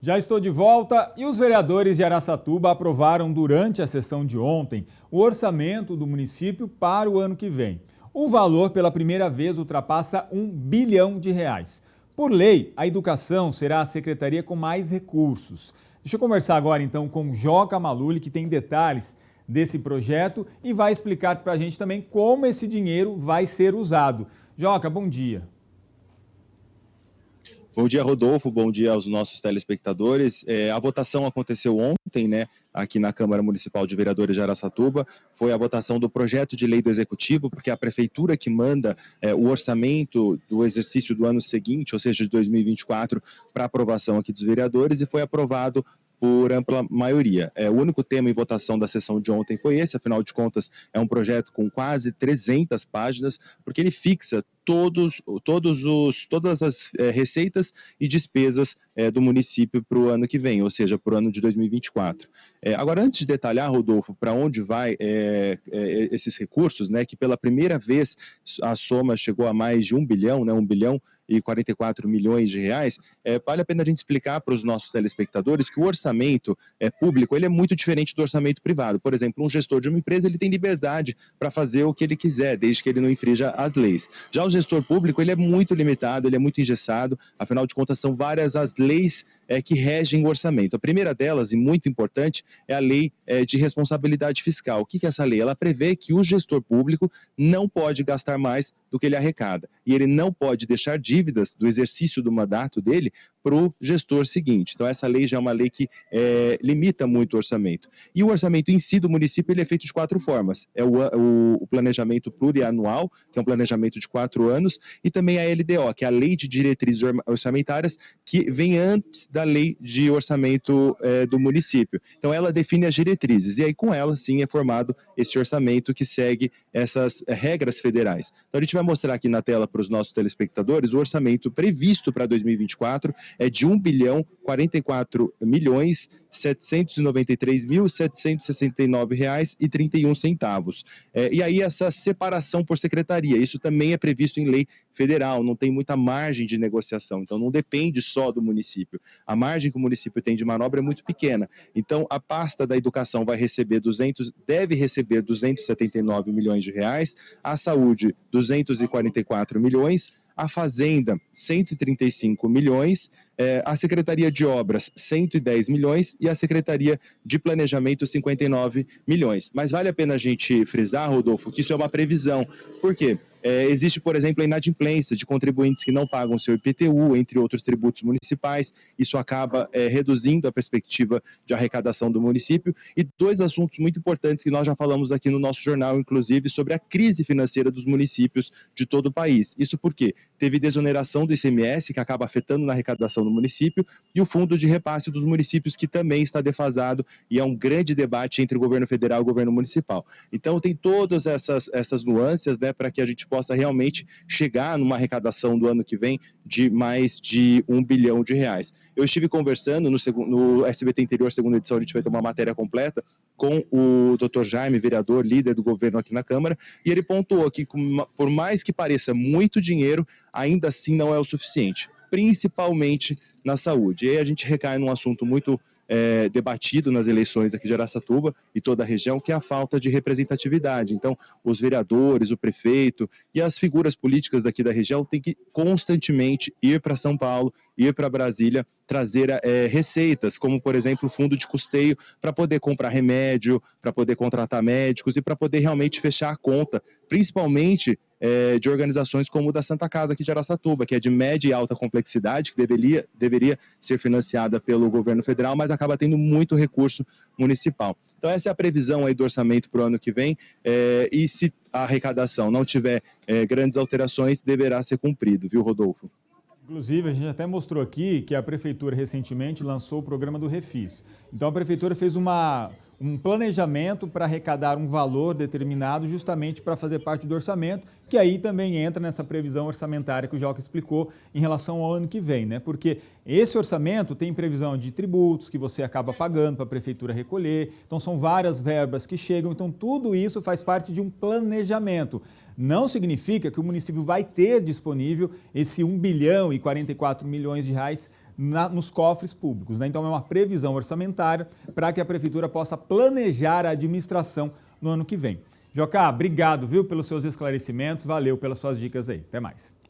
Já estou de volta e os vereadores de Araçatuba aprovaram durante a sessão de ontem o orçamento do município para o ano que vem. O valor pela primeira vez ultrapassa R$ 1 bilhão. Por lei, a educação será a secretaria com mais recursos. Deixa eu conversar agora então com Joca Maluli, que tem detalhes desse projeto e vai explicar para a gente também como esse dinheiro vai ser usado. Joca, bom dia. Bom dia, Rodolfo. Bom dia aos nossos telespectadores. A votação aconteceu ontem, aqui na Câmara Municipal de Vereadores de Araçatuba. Foi a votação do projeto de lei do Executivo, porque é a Prefeitura que manda o orçamento do exercício do ano seguinte, ou seja, de 2024, para aprovação aqui dos vereadores, e foi aprovado por ampla maioria. O único tema em votação da sessão de ontem foi esse, afinal de contas, é um projeto com quase 300 páginas, porque ele fixa todas as receitas e despesas do município para o ano que vem, ou seja, para o ano de 2024. Agora, antes de detalhar, Rodolfo, para onde vai esses recursos, que pela primeira vez a soma chegou a mais de 1 bilhão, 1 bilhão e 44 milhões de reais, vale a pena a gente explicar para os nossos telespectadores que o orçamento público ele é muito diferente do orçamento privado. Por exemplo, um gestor de uma empresa ele tem liberdade para fazer o que ele quiser, desde que ele não infrinja as leis. Já o gestor público ele é muito limitado, ele é muito engessado, afinal de contas são várias as leis que regem o orçamento. A primeira delas, e muito importante, é a lei de responsabilidade fiscal. O que é essa lei? Ela prevê que o gestor público não pode gastar mais do que ele arrecada, e ele não pode deixar dívidas do exercício do mandato dele para o gestor seguinte. Então essa lei já é uma lei que limita muito o orçamento. E o orçamento em si do município ele é feito de 4 formas. É o planejamento plurianual, que é um planejamento de 4 anos, e também a LDO, que é a Lei de Diretrizes Orçamentárias, que vem antes da Lei de Orçamento do município. Então ela define as diretrizes, e aí com ela sim é formado esse orçamento que segue essas regras federais. Então a gente vai mostrar aqui na tela para os nossos telespectadores o orçamento previsto para 2024 é de R$ 1 bilhão 44 milhões 793.769 reais e 31 centavos. E aí essa separação por secretaria, isso também é previsto em lei federal, não tem muita margem de negociação, então não depende só do município. A margem que o município tem de manobra é muito pequena. Então a pasta da educação deve receber 279 milhões de reais, a saúde 244 milhões, a Fazenda, 135 milhões, a Secretaria de Obras, 110 milhões e a Secretaria de Planejamento, 59 milhões. Mas vale a pena a gente frisar, Rodolfo, que isso é uma previsão. Por quê? Existe, por exemplo, a inadimplência de contribuintes que não pagam seu IPTU, entre outros tributos municipais. Isso acaba reduzindo a perspectiva de arrecadação do município. E 2 assuntos muito importantes que nós já falamos aqui no nosso jornal, inclusive, sobre a crise financeira dos municípios de todo o país. Isso porque teve desoneração do ICMS, que acaba afetando na arrecadação do município, e o fundo de repasse dos municípios, que também está defasado, e é um grande debate entre o governo federal e o governo municipal. Então, tem todas essas nuances, para que a gente possa realmente chegar numa arrecadação do ano que vem de mais de R$ 1 bilhão. Eu estive conversando no SBT Interior, segunda edição, a gente vai ter uma matéria completa com o Dr. Jaime, vereador, líder do governo aqui na Câmara, e ele pontuou que, por mais que pareça muito dinheiro, ainda assim não é o suficiente, principalmente na saúde. E aí a gente recai num assunto muito debatido nas eleições aqui de Araçatuba e toda a região, que é a falta de representatividade. Então, os vereadores, o prefeito e as figuras políticas daqui da região têm que constantemente ir para São Paulo, ir para Brasília, trazer receitas, como, por exemplo, o fundo de custeio para poder comprar remédio, para poder contratar médicos e para poder realmente fechar a conta, principalmente de organizações como o da Santa Casa aqui de Araçatuba, que é de média e alta complexidade, que deveria ser financiada pelo governo federal, mas acaba tendo muito recurso municipal. Então essa é a previsão aí do orçamento para o ano que vem, e se a arrecadação não tiver grandes alterações, deverá ser cumprido, viu, Rodolfo? Inclusive, a gente até mostrou aqui que a Prefeitura recentemente lançou o programa do Refis. Então, a Prefeitura fez um planejamento para arrecadar um valor determinado justamente para fazer parte do orçamento, que aí também entra nessa previsão orçamentária que o Joca explicou em relação ao ano que vem, Porque esse orçamento tem previsão de tributos que você acaba pagando para a Prefeitura recolher, então são várias verbas que chegam, então tudo isso faz parte de um planejamento. Não significa que o município vai ter disponível esse 1 bilhão e 44 milhões de reais nos cofres públicos, né? Então é uma previsão orçamentária para que a Prefeitura possa planejar a administração no ano que vem. Jocá, obrigado, viu, pelos seus esclarecimentos, valeu pelas suas dicas aí. Até mais.